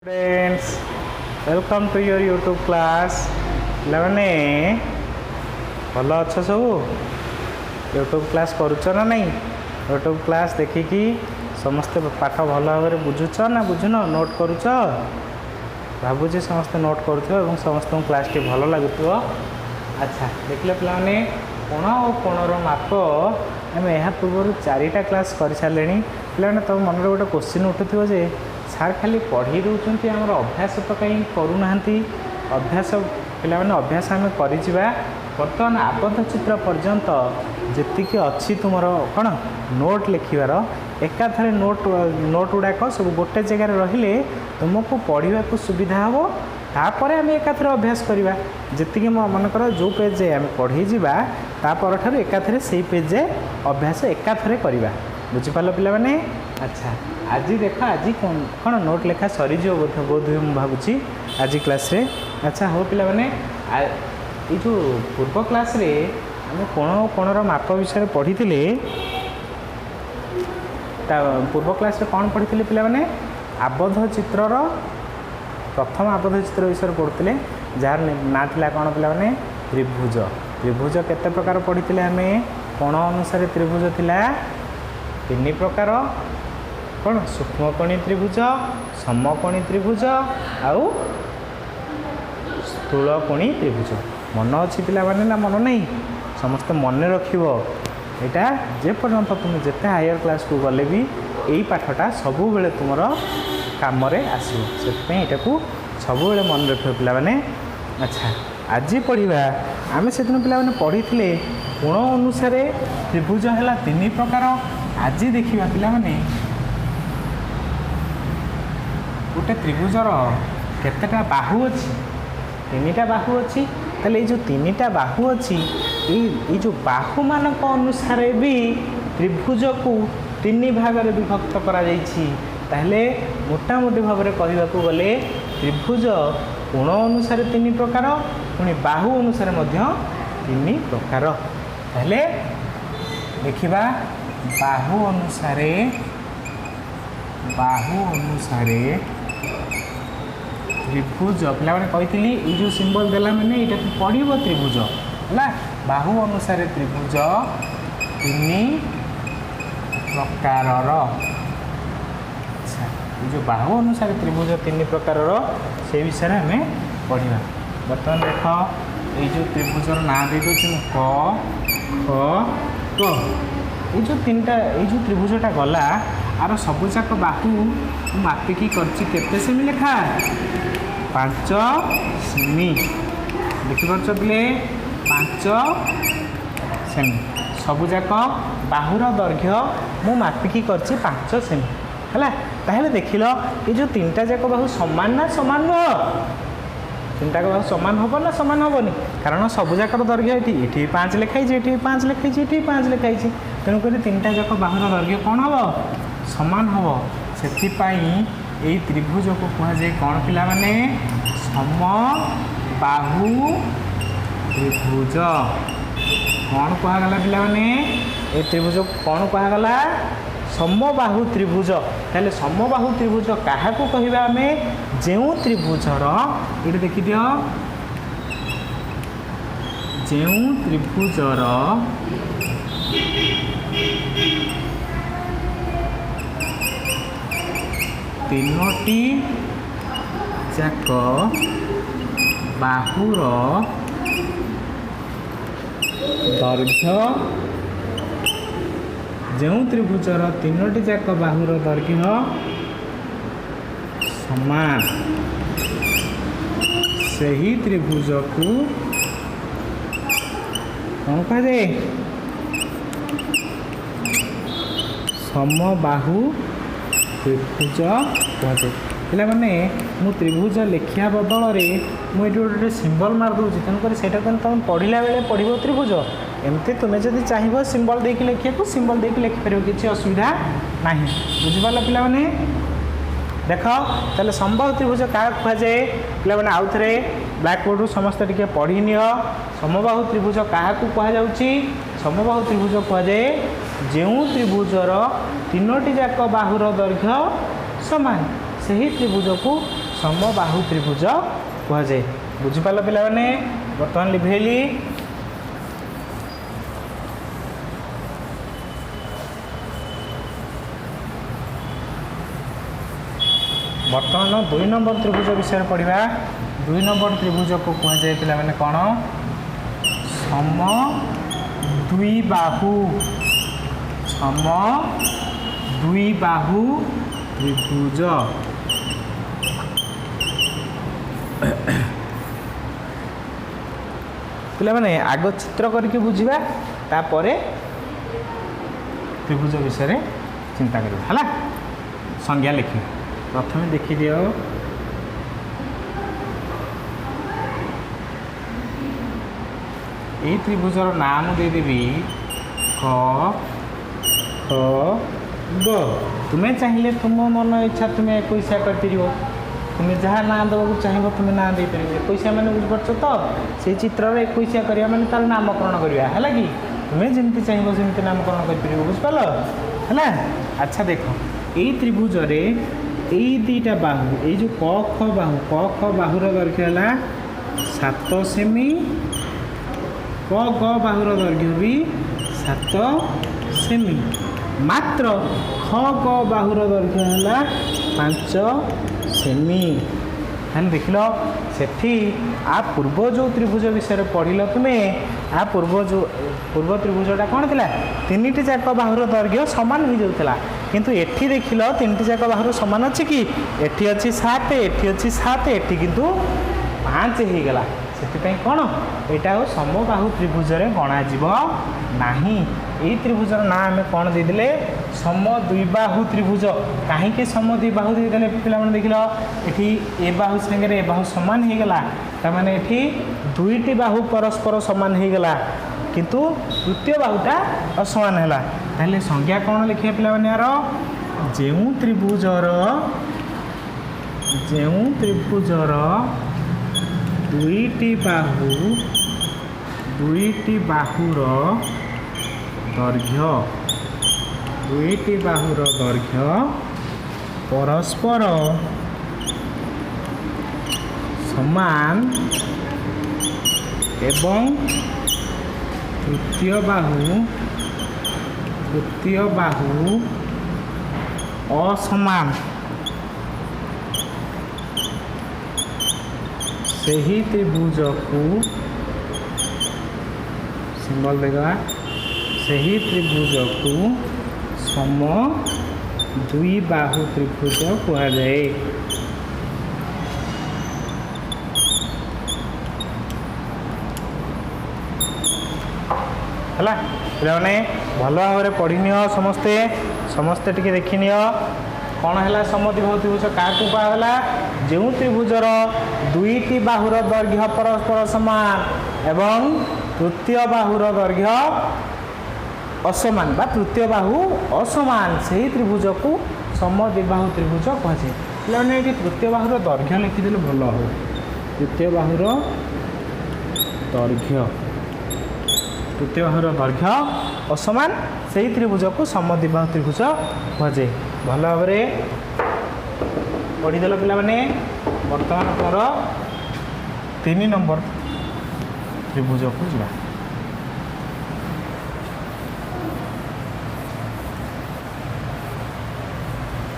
Friends welcome to your YouTube class पे भल अच्छ सब यूट्यूब क्लास करुच ना नहीं यूट्यूब क्लास देखिकी समस्ते पाठ भल भाव बुझुच ना बुझुन नोट करुच भावुचे समस्ते नोट करुव समस्त क्लास टी भल लगुव। अच्छा देखिले पे कोण और कोणर माप आम यहाँ पूर्व चारिटा क्लास कर सारे पे तुम मन गोटे क्वेश्चन उठुव जे सार खाली पढ़ी दौरान आम अभ्यास तो कहीं करूना अभ्यास पे अभ्यास आम कर बर्तमान आबद्ध चित्र पर्यंत जी अच्छी तुम कौन नोट लिखार एकाथरे नोट गुड़ाक सब गोटे जगार रहिले तुमको पढ़ा सुविधा हम तापर आम एकाथरे अभ्यास करवा जी मनकर जो पेज आम पढ़ी तापर ठार एकाथरे से पेज अभ्यास एकाथरे करवा बुझिपाल पे। अच्छा आज देख आज कौन नोट लेखा सरीज बोध मुझे भावुँ आज क्लास रे। अच्छा हो पे जो पूर्व क्लास रे आम कोण कोणर माप विषय पढ़ी पूर्व क्लास रे कौन पढ़ी पे आबद्ध चित्रर प्रथम आबद्ध चित्र विषय पढ़ुते जार ना था कौन पे त्रिभुज त्रिभुज केते प्रकार पढ़ी आम कोण अनुसार त्रिभुज थिला तीन प्रकार कौन सूक्ष्मकोणी त्रिभुज समकोणी त्रिभुज आउ स्थूलकोणी त्रिभुज मन अच्छी पे ना मन नहीं समस्त मन रखा जे पर्यंत तुम जिते हायर क्लास को गले भी यही पाठटा सब बेले तुम कम आसो से को सब मन रख पे। अच्छा आज पढ़ा आम से दिन पे पढ़ी कोण अनुसार त्रिभुज है तीन प्रकार। आज देखा पे गोटे त्रिभुजर केतेटा बाहु अच्छी तीन बाहु अच्छी ताले जो तीन बाहु अच्छी ये जो बाहु मान अनुसार भी त्रिभुज को तीन भाग में विभक्त करा ताहले मोटामोटी भाव में कहवाक गले त्रिभुज कोण अनुसार तीन प्रकार पुणी बाहु अनुसार तीन प्रकार। ताहले देखिबा बाहु अनुसार त्रिभुज पे कही ये जो सिंबल देला मैंने ये पढ़ो त्रिभुज है बाहु अनुसार त्रिभुज तीन प्रकार। अच्छा ये जो बाहु अनुसार त्रिभुज तीन प्रकार से विषय आम पढ़ा। बर्तमान देख ये जो त्रिभुजर ना दे दूँ क ख क ये जो तीन ये जो त्रिभुजटा गला आर सबुजाक बाहु मापिकी करते सेमी लेखा 5 सेमी देखिपार पे 5 सेमी सबुजाक बाहुर दैर्घ्य मु मापिकी कर 5 सेमी है। ताहले देख लो ये जो तीनटा जाक बाहु समान ना सामान नुह तीनटा बाहु सामान हम ना सामान हेनी कारण सबुजाकर दैर्घ्य ये 5 लिखाई ये 5 लिखाई ये 5 लिखाई तेणुक तीनटा जाक बाहुर दैर्घ्य कौन हम समान हम से त्रिभुज को कहुए कौन पिला माने समबाहु त्रिभुज कौन कहगला पिला माने ये त्रिभुज कौन कहगला समबाहु त्रिभुज। ताहले समबाहु त्रिभुज क्या कहवा आम जो त्रिभुजर ये देखी दियो जो त्रिभुजर तीनोटी जाक बाहुर दैर्घ्य जो त्रिभुजर तीनोटी जाक बाहुर दैर्घ्य समान से ही त्रिभुज को कौन कहे समबाहु त्रिभुज कहुए। पे मु त्रिभुज लिखा बदल में मुझे गोटे सिंबल मारदे तेणुक से तुम पढ़ला बेले पढ़ो त्रिभुज एमती तुम्हें जब चाहिए सिंबल देके लिखा सिंबल देके लिखिपर किसी असुविधा ना बुझिपाल पे। देख ताले समबाहु त्रिभुज क्या कहुए पे आउ थे ब्लैक बोर्ड समस्त टे पढ़ी नि समबाहु त्रिभुज क्या कहुच्छी समबाहु त्रिभुज कहुए जो त्रिभुजर तीनोटी जाक बाहुर दैर्घ्य समान से ही त्रिभुज को समबाहु त्रिभुज कहुए। बुझिपाल पिलाने बर्तमान लिभेली बर्तमान 2 नंबर त्रिभुज विषय पढ़ा। 2 नंबर त्रिभुज को कहुए पिलाने कौन सम द्विबाहु सम द्विबाहु त्रिभुज। पिलाने आग चित्र करके बुझा तापर त्रिभुज विषय चिंता कर है संज्ञा लिखी। प्रथम देखी दियो ये त्रिभुजर नाम देदेवी ख ख ग। तुम्हें चाहिए तुम मन इच्छा तुम्हें 21 कर तुम्हें जहाँ ना देवाक चाहिए तुम्हें ना दे पार 21 मैंने बुझीपार तो से चित्र 21 करा मैंने तार नामकरण करवा है कि तुम्हें जमी चाहिए सेमती नामकरण कर बुझिपाल है। अच्छा देख यही त्रिभुज यही दुईटा बाहु ये जो क ख बाहुर दैर्घ्य है 7 सेमी क ग बाहुर दैर्घ्य भी 7 सेमी मात्र ख ग बाहुर दैर्घ्य है 5 सेमी। है देख लो सेठी आ पूर्व जो त्रिभुज विषय पढ़ल तुम्हें आ पूर्व त्रिभुजटा कौन थी 3टी जाक बाहुर दैर्घ्य सामान हो जाता किंतु एठी देख लो 3टी जाक बाहुर सामान अच्छी कि एठी अच्छी 7 एठी अच्छी 7 एठी किंतु 5 हो गला से कौन यहाँ समबाहु त्रिभुज गणाजीव नाही। यही त्रिभुजर ना आम कौन देदेले सम द्विबाहु त्रिभुज। कहीं सम द्विबाहु देदेले पिलाने देख लो ये ए बाहु संगे ए बाहु सामान हो गला ताने ये 2टी बाहु परस्पर सामान हो गला किंतु तृतीय बाहुटा असमान है। ताहले संज्ञा कौन लिखिए पिलाने यार जेउ त्रिभुजर दुईटी बाहुर दैर्घ्य परस्पर समान एवं तृतीय बाहु असमान सही त्रिभुज को सिंबल देगा सही त्रिभुज को सम द्विबाहु त्रिभुज कहा जाए। है पे भल भाव पढ़ी नियो समस्ते समस्ते टी देखी नियो कौन है समद्विबाहु त्रिभुज क्या कहुला जो त्रिभुजर 2टी बाहुर दैर्घ्य परस्पर समान एवं तृतीय बाहुर दैर्घ्य असमान बा तृतीय बाहु असमान से ही त्रिभुज को समद्विबाहु त्रिभुज कहुए। पे ये तृतीय बाहुर दैर्घ्य लिखिदे भल हो तृतीय बाहुर दैर्घ्य असमान से ही त्रिभुज को समद्विबाहु त्रिभुज कहुए। भल भाव पढ़ीदेल पे बर्तमान पर 3 नंबर त्रिभुज को जा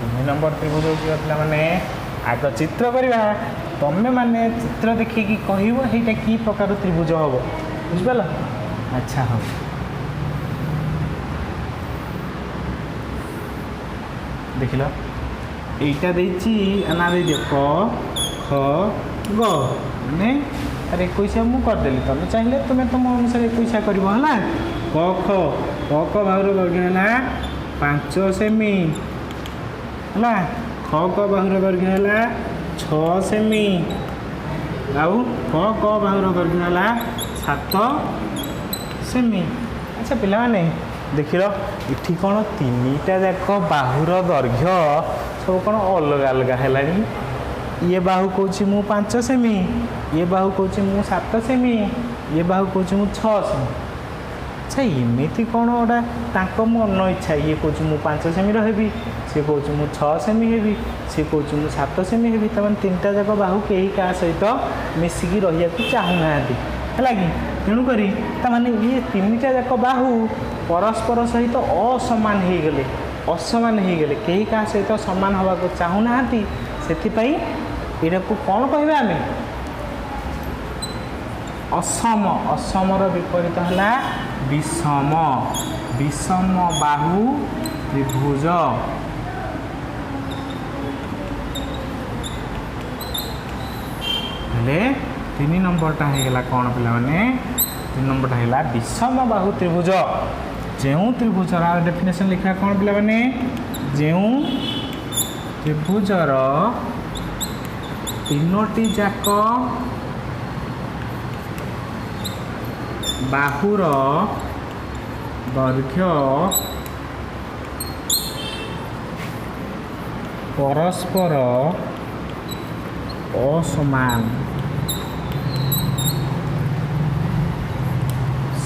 3 नंबर त्रिभुज पे आग चित्र करवा तमें माने चित्र देखिए कह कि प्रकार त्रिभुज हम बुझिपाल। अच्छा हाँ देख लो यहीटा ना दे दियो क ख ग मैंने अरे 21 मुझे करदेली तुम चाहिए तुम्हें तुम अनुसार 21 कर क ख बाहुर दैर्घ्य है 5 सेमी है ख क बाहुर दैर्घ्य है 6 सेमी आउ ख क बाहुर दैर्घ्य है 7 सेमी। अच्छा पिलाने देख लो इठी कौन 3टा जाक बाहुर दैर्घ्य सब कौन अलग अलग है ये बाहु कौच मु 5 सेमी ये बाहु कौच मु 7 सेमी ये बाहु कौच मु 6 सेमी। अच्छा एमती कौन गोटा मन इच्छा ये कौच मु 5 सेमी रही सी कौच मु 6 सेमी हेबी सी कौच मु 7 सेमी हेबी तमाम तीनटा जाक बाहु कहीं क्या सहित मिसिकी रही चाहूना है कि तेणुक ताने ये तीनटा जाक बाहु परस्पर सहित असमान हो गले असमान हो गले कहीं क्या सहित सामान हवा को चाहूना से यहाँ को कौन कह आम असम असमर विपरीत है विषम विषम बाहु त्रिभुज हेले 3 नंबरटा होगा कौन पे 3 नंबरटा है विषम बाहु त्रिभुज जो त्रिभुजर डेफिनेशन लिखा कौन पे जो त्रिभुजर तीनोटी जाक बाहुर दैर्घ्य परस्पर असमान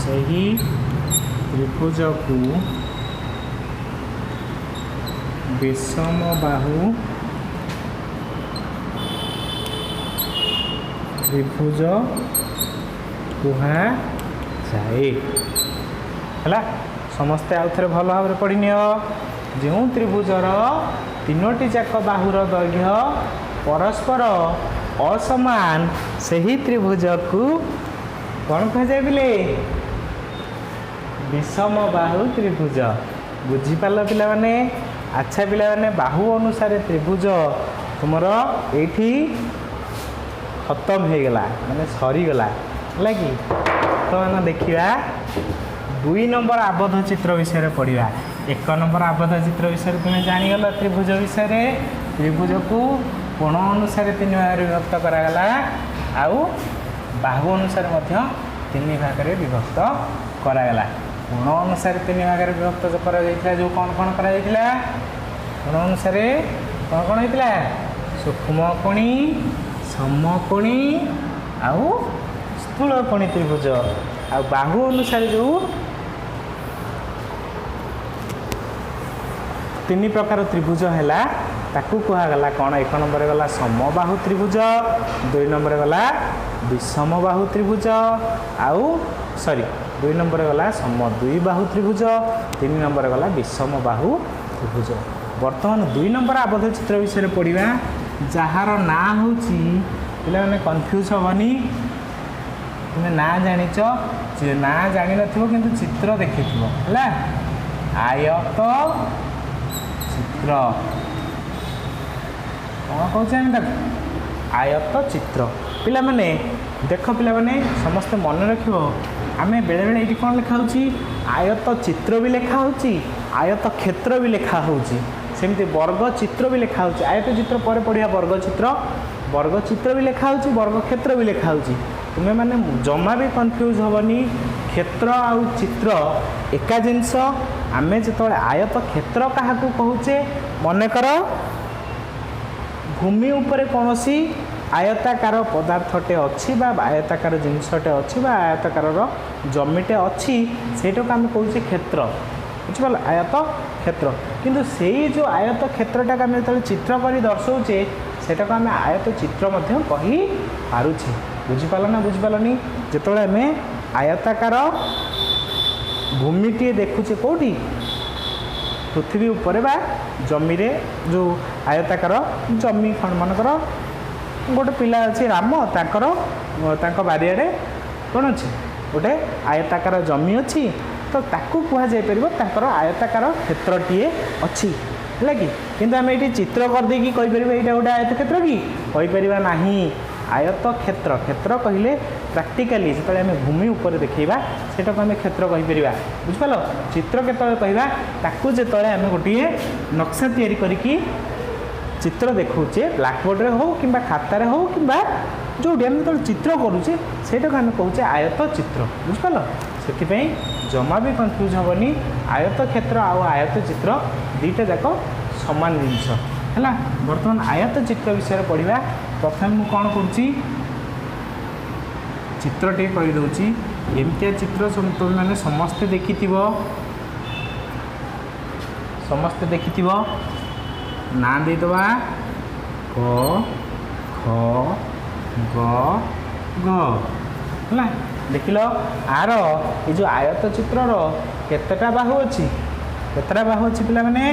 सही त्रिभुज को विषम बाहु त्रिभुज कुहा जाए है समस्ते आउ थे भल भाव पढ़ी नियो जो त्रिभुजर तीनोटी जाक बाहुर दैर्घ्य परस्पर असमान सही त्रिभुज को कौन कह जाए बिले विषम बाहु त्रिभुज बुझीपाल पिला माने अच्छा पिला माने बाहु अनुसार त्रिभुज तुमर एठी खत्म हो गला माने सरीगला है कि तो मैंने देखा 2 नंबर आबद्ध चित्र विषय पढ़ा 1 नंबर आबद्ध चित्र विषय तुम्हें जानीगल त्रिभुज विषय त्रिभुज को कोण अनुसार 3 भाग विभक्त करागला आउ बाहु अनुसार 3 भाग विभक्त करागला कोण अनुसार 3 भाग विभक्त करा जो कौन कौन करा कोण अनुसार कौन कौन होता सूक्ष्म कोणी समकोणी आउ स्थूलकोणी त्रिभुज आ बाहु अनुसार जो 3 प्रकार त्रिभुज है ताकू कहगला कौन 1 नंबर गला समबाहु त्रिभुज 2 नंबर गला विषम बाहु त्रिभुज आउ सॉरी 2 नंबर गला सम द्विबाहु त्रिभुज 3 नंबर गला विषम बाहु त्रिभुज वर्तमान 2 नंबर आबद्ध चित्र विषय पढ़ा जार ना हूँ पे कन्फ्यूज हेनी तुम्हें ना जाच ना जान कि चित्र देखि है आयत चित्र कौन कौन आयत चित्र पिला माने देख पिला माने समस्ते मन रख आम बेले बेले ये कौन लिखा आयत चित्र भी लिखा आयत क्षेत्र भी लिखा सेमती वर्ग चित्र भी लिखा आयत चित्र पर पढ़िया वर्ग चित्र भी लिखा वर्ग क्षेत्र भी लिखा तुम्हें माने जमा भी कन्फ्यूज हेनी क्षेत्र आउ चित्र एका जिनस आम जो आयत क्षेत्र क्या कहूचे मनकर भूमि उपर कौन सी आयताकार पदार्थटे अच्छी आयताकार जिनसटे अच्छी आयताकार जमीटे अच्छी से आम कहे क्षेत्र बुझिपाल आयत क्षेत्र किंतु से जो आयत क्षेत्रटा आम जो चित्र कर दर्शाऊे सेटा आम आयत चित्र कही पारुछे बुझिपाल ना बुझिपालनी जो आम आयताकार भूमिटे देखुचे कौटी पृथ्वी उपरे बा जमी रे जो आयताकार जमी खंड मनकर गोटे पिला अच्छे राम तांकर बारियाडे कौन अच्छे गोटे आयताकार जमी अच्छी तो ताकू कह जापर आयताकार क्षेत्रटीए अच्छी है कि किंतु आम ये चित्र करदे कहीपर यहाँ गोटे आयत क्षेत्र कि कहीपर ना आयत क्षेत्र क्षेत्र कहले प्राक्टिकाली जो आम भूमि उपर देखा से आम क्षेत्र कहीपर बुझिपाल चित्र केतले कहवा ताकू जो आम गोटे नक्शा तैयारी करके चित्र देखौचे ब्लैकबोर्ड रे हो कि खातार हो कि जो आम जो चित्र करुचे से आम कहूचे आयत चित्र बुझिपाल से जमा भी कन्फ्यूज हेनी आयत क्षेत्र आउ आयत चित्र दुईटा जाक सामान जिनस है बर्तमान आयत चित्र विषय पढ़ा प्रथम मु कौन करुच्ची चित्रटे कहीदे एमती चित्र तुम मैंने समस्ते देखि ନା ଦେଇदेवा क ख ग घ है देख लो आर ये जो आयत चित्रर केतेटा बाहु अच्छी केतेटा बाहु अच्छी पिला माने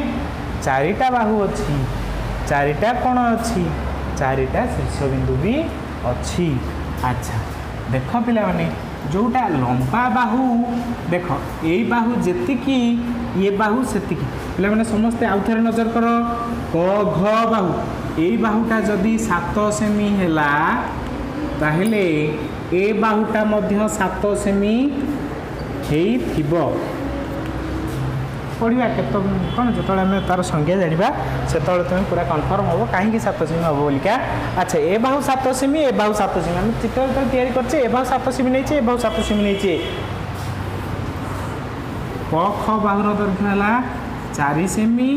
चारिटा बाहु अच्छी चारिटा कोण अच्छी चारिटा शीर्षबिंदु भी अच्छी। अच्छा देख पिला माने जोटा लंबा बाहु देख ये बाहु जेतिकी ये बाहु सेतिकी पिला माने समस्ते आउ थे नजर कर क घ बाहु ये बाहुटा जदि 7 सेमी हैला ताहेले ए बाहुटा मध्य 7 सेमी हेइथिबो पढ़ा के कौन जो आम तार संज्ञा जाना से तुम्हें पूरा कन्फर्म हम कहीं 7 सेमी हम बोलिका। अच्छा ए बाहु 7 सेमी ए बाहु 7 सेमी आम चित्र तैयारी करचे ए बाहु 7 सेमी नहीं ए बाहु 7 सेमी नहीं क ख बाहुर दैर्घ्य है 4 सेमी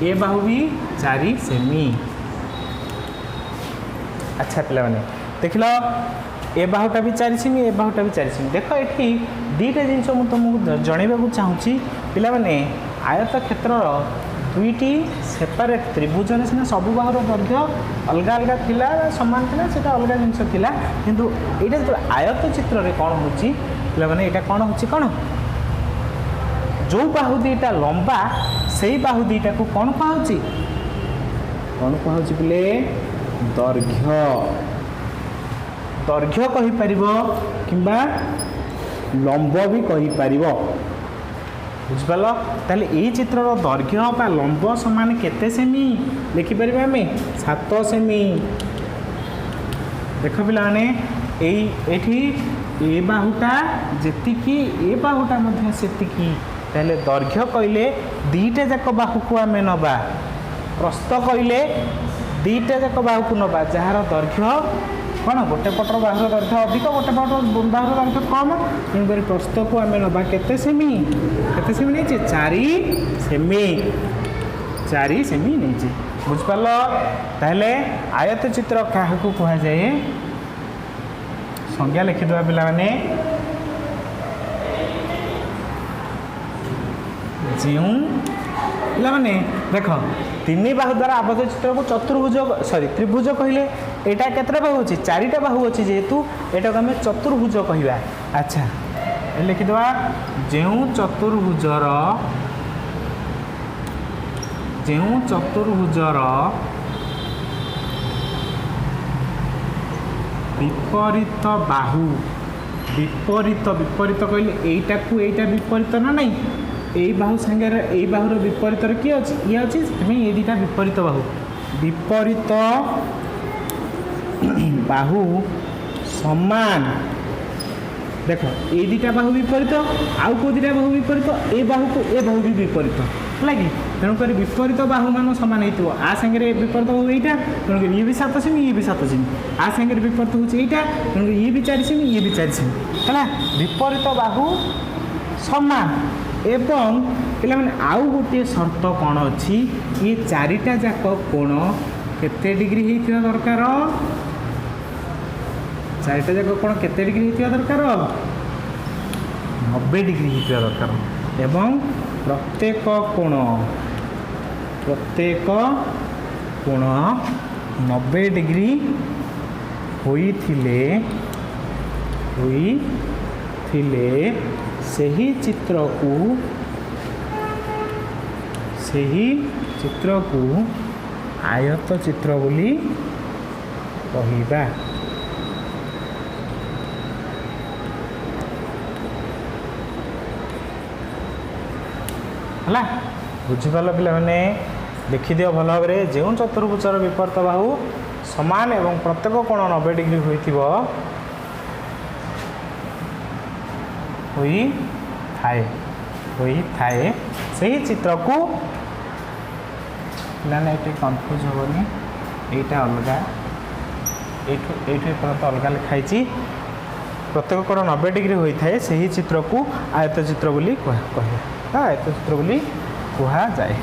ए बाहु भी 4 सेमी। अच्छा पिला माने देख लो ए बाहुटा भी 4 सेमी ए बाहुटा भी 4 सेमी देख ये दुईटा जिनस मुझे तुमको जनवाक चाहूँगी पिला माने आयत क्षेत्र दुईटी सेपरेट त्रिभुज सीना सब बाहुर दैर्घ्य अलग अलग थिला सामान थिला सेटा अलग जिनस थिला किंतु एटा जो आयत चित्र रे कौन होची पिला माने एटा कौन होची कौन जो बाहु दुईटा लंबा से बाहु दुईटा को कौन कहुची पिले दैर्घ्य दैर्घ्य कहीपर कि लंब भी कहीपर बुझिपाल ताले ये चित्र दैर्घ्य बा लंब समान केते सेमी लिखिपर आम 7 सेमी। देख पिला माने एठी ए बाहुटा जेतिकी ए बाहुटा मध्य सेतिकी ताले दैर्घ्य कहले दीटा जाक बाहु को आम नबा प्रस्थ कहले दीटा जाक बाहु को नबा जार दैर्घ्य कौन गोटे पटर बाहुर दैर्घ्य अधिक गोटे पटर बाहुर दैर्घ्य कम तेणुक प्रस्थ को आम नबा केते सेमी नहीं 4 सेमी नहीं बुझिपाल ताहले आयत चित्र क्या कह जाए संज्ञा लिखिदेवा पिला माने जो पिला माने देख 3 बाहु द्वारा आबद्ध चित्र को चतुर्भुज सॉरी त्रिभुज कहले एटा केतरा बाहु अछि 4टा बाहु अछि जेहेतु एटा को हमें चतुर्भुज कहवा। अच्छा लिखिदेवा जो चतुर्भुजर विपरीत बाहु विपरीत कहले एटा को एटा विपरीत ना नहीं यही बाहु सांगे यही बाहुर विपरीत किए अच्छी ये अच्छी ये दुटा विपरीत बाहु समान देख ये दुटा बाहु विपरीत आउ को दुटा बाहु विपरीत ए बाहु को ए बाहु भी विपरीत है कि तेणुक विपरीत बाहु मान सामान हो आ सांगे विपरीत बाहु यहाँ तेणुक ये भी 7 सेमी ये भी 7 सेमी आ सांगे विपरीत हो तेणुक ये भी 4 सेमी ये भी 4 सेमी है विपरीत बाहु समान एवं पे आउ गोटे शर्त कौन अच्छी ये 4टा जाक कोण केते डिग्री होता दरकार 4टा जाक कोण केते डिग्री होता दरकार 90 डिग्री होता दरकार एवं प्रत्येक कोण 90 डिग्री होइथिले सही चित्र को आयत चित्र बोली कहिबा। है बुझिपाल पिला माने देखिदियो भल भाव जो चतुर्भुजर विपरीत बाहु समान एवं प्रत्येक कोण 90 डिग्री होई थाए सही चित्र को पाने ये कन्फ्यूज हेनी यहाँ अलग ये अलग लिखाई प्रत्येक कोण 90 डिग्री होता है सही चित्र को आयत चित्र बोली कह आयत चित्र बोली कह जाए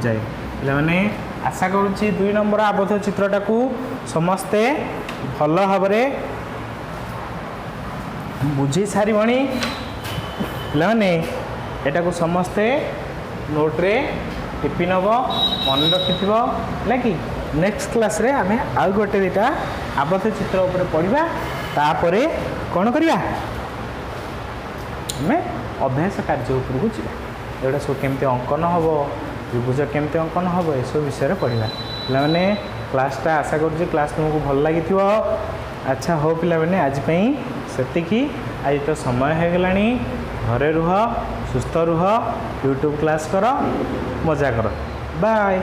पे आशा करुँची 2 नंबर आबद्ध चित्रटा को समस्ते भल भाव बुझी सारी ପିଲାମାନେ ଏଟାକୁ ସମସ୍ତେ ନୋଟ୍ରେ टिपि नब मन रखि है कि नेक्स्ट क्लास रे आमे आउ गोटे दुटा आबद्ध चित्र उपर पढ़ा तापर कौन करवा आम अभ्यास कार्य उपरकू जा एटा सब केमती अंकन हम त्रिभुज केमती अंकन हम ये सब विषय पढ़ा पे क्लासटा आशा करुँच क्लास तुमको भल लगी। अच्छा हो पे आज से आज तो समय हो गला घरे रुह सुस्थ रुह यूट्यूब क्लास कर मजा कर बाय।